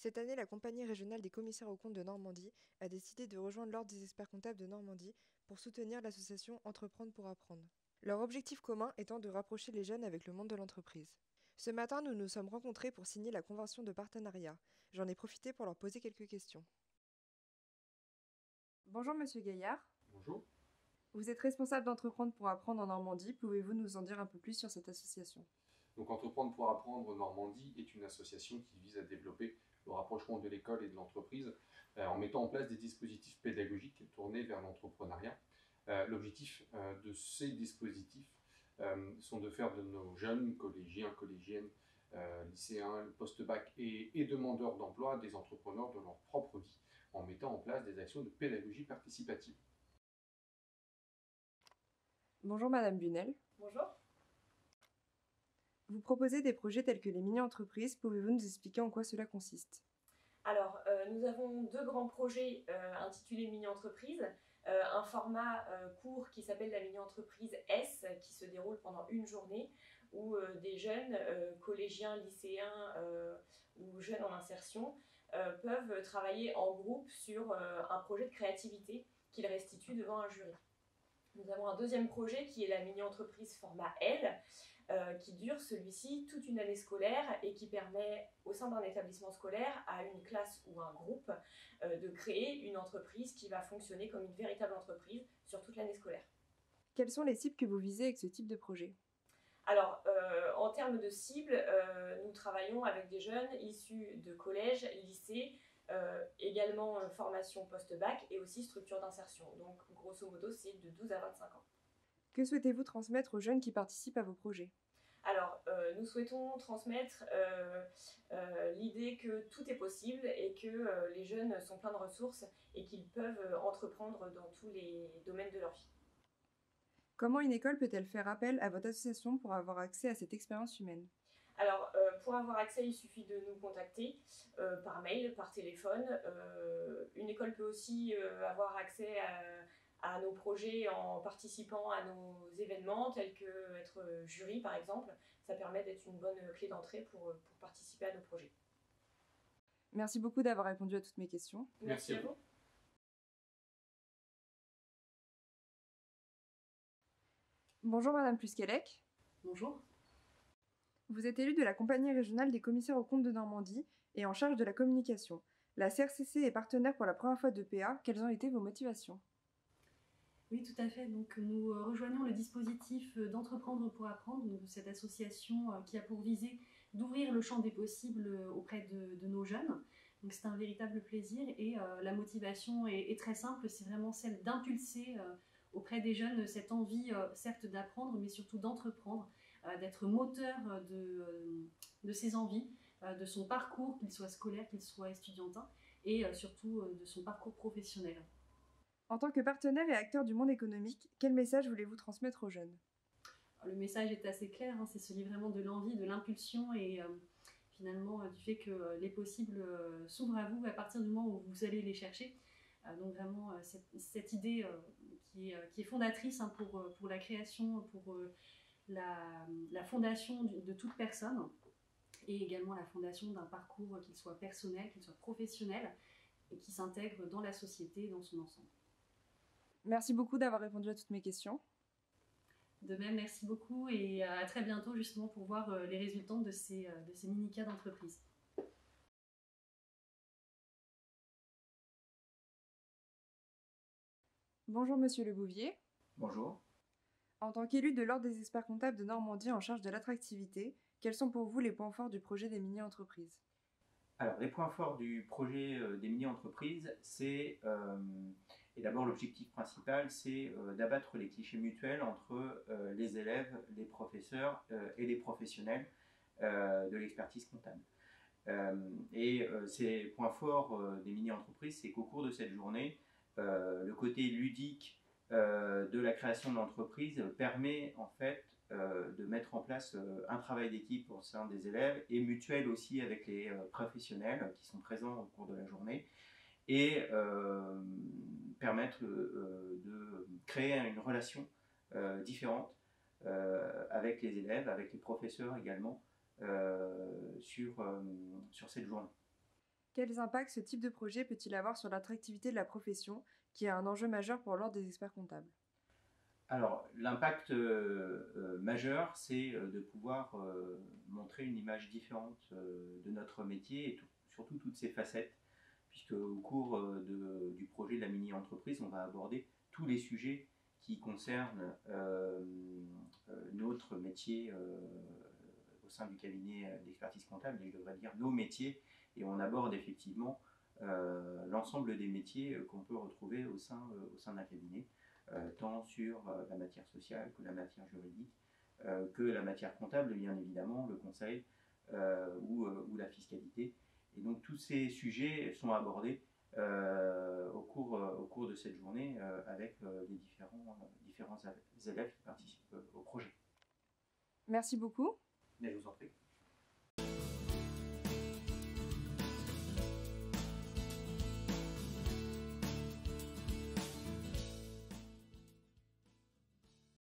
Cette année, la compagnie régionale des commissaires aux comptes de Normandie a décidé de rejoindre l'Ordre des experts comptables de Normandie pour soutenir l'association Entreprendre pour apprendre. Leur objectif commun étant de rapprocher les jeunes avec le monde de l'entreprise. Ce matin, nous nous sommes rencontrés pour signer la convention de partenariat. J'en ai profité pour leur poser quelques questions. Bonjour Monsieur Gaillard. Bonjour. Vous êtes responsable d'Entreprendre pour apprendre en Normandie. Pouvez-vous nous en dire un peu plus sur cette association? Donc Entreprendre pour apprendre Normandie est une association qui vise à développer le rapprochement de l'école et de l'entreprise en mettant en place des dispositifs pédagogiques tournés vers l'entrepreneuriat. L'objectif de ces dispositifs sont de faire de nos jeunes collégiens, collégiennes, lycéens, post-bac et demandeurs d'emploi des entrepreneurs de leur propre vie en mettant en place des actions de pédagogie participative. Bonjour Madame Bunel. Bonjour. Vous proposez des projets tels que les mini-entreprises. Pouvez-vous nous expliquer en quoi cela consiste? Alors, nous avons deux grands projets intitulés mini-entreprises. Un format court qui s'appelle la mini-entreprise S, qui se déroule pendant une journée, où des jeunes, collégiens, lycéens ou jeunes en insertion, peuvent travailler en groupe sur un projet de créativité qu'ils restituent devant un jury. Nous avons un deuxième projet qui est la mini-entreprise format L, qui dure celui-ci toute une année scolaire et qui permet au sein d'un établissement scolaire à une classe ou un groupe de créer une entreprise qui va fonctionner comme une véritable entreprise sur toute l'année scolaire. Quelles sont les cibles que vous visez avec ce type de projet? Alors, en termes de cibles, nous travaillons avec des jeunes issus de collèges, lycées, également formation post-bac et aussi structure d'insertion. Donc, grosso modo, c'est de 12 à 25 ans. Que souhaitez-vous transmettre aux jeunes qui participent à vos projets? Alors, nous souhaitons transmettre l'idée que tout est possible et que les jeunes sont pleins de ressources et qu'ils peuvent entreprendre dans tous les domaines de leur vie. Comment une école peut-elle faire appel à votre association pour avoir accès à cette expérience humaine? Alors, pour avoir accès, il suffit de nous contacter par mail, par téléphone. Une école peut aussi avoir accès à nos projets en participant à nos événements, tels que être jury par exemple. Ça permet d'être une bonne clé d'entrée pour participer à nos projets. Merci beaucoup d'avoir répondu à toutes mes questions. Merci à vous. Bonjour Madame Plusquelec. Bonjour. Vous êtes élue de la compagnie régionale des commissaires aux comptes de Normandie et en charge de la communication. La CRCC est partenaire pour la première fois de PA. Quelles ont été vos motivations? Oui, tout à fait. Donc, nous rejoignons le dispositif d'Entreprendre pour apprendre, donc, cette association qui a pour visée d'ouvrir le champ des possibles auprès de nos jeunes. Donc, c'est un véritable plaisir et la motivation est très simple. C'est vraiment celle d'impulser auprès des jeunes cette envie, certes, d'apprendre, mais surtout d'entreprendre, d'être moteur de ses envies, de son parcours, qu'il soit scolaire, qu'il soit estudiantin, et surtout de son parcours professionnel. En tant que partenaire et acteur du monde économique, quel message voulez-vous transmettre aux jeunes? Le message est assez clair, hein, c'est celui vraiment de l'envie, de l'impulsion et finalement du fait que les possibles s'ouvrent à vous à partir du moment où vous allez les chercher. Donc vraiment cette idée qui est fondatrice hein, pour la création, pour la fondation de toute personne et également la fondation d'un parcours qu'il soit personnel, qu'il soit professionnel et qui s'intègre dans la société dans son ensemble. Merci beaucoup d'avoir répondu à toutes mes questions. De même, merci beaucoup et à très bientôt justement pour voir les résultats de ces mini-cas d'entreprise. Bonjour Monsieur Le Bouvier. Bonjour. En tant qu'élu de l'Ordre des experts comptables de Normandie en charge de l'attractivité, quels sont pour vous les points forts du projet des mini-entreprises? Alors, les points forts du projet des mini-entreprises, et d'abord l'objectif principal, c'est d'abattre les clichés mutuels entre les élèves, les professeurs et les professionnels de l'expertise comptable. Ces points forts des mini-entreprises, c'est qu'au cours de cette journée, le côté ludique de la création de l'entreprise permet en fait de mettre en place un travail d'équipe au sein des élèves et mutuel aussi avec les professionnels qui sont présents au cours de la journée et permettre de créer une relation différente avec les élèves, avec les professeurs également sur cette journée. Quels impacts ce type de projet peut-il avoir sur l'attractivité de la profession, qui est un enjeu majeur pour l'ordre des experts comptables? Alors, l'impact majeur, c'est de pouvoir montrer une image différente de notre métier et surtout toutes ses facettes, puisque au cours du projet de la mini-entreprise, on va aborder tous les sujets qui concernent notre métier au sein du cabinet d'expertise comptable, et je devrais dire nos métiers, et on aborde effectivement l'ensemble des métiers qu'on peut retrouver au sein d'un cabinet. Tant sur la matière sociale que la matière juridique, que la matière comptable, bien évidemment, le conseil ou la fiscalité. Et donc tous ces sujets sont abordés au cours de cette journée avec les différents élèves qui participent au projet. Merci beaucoup. Mais je vous en prie.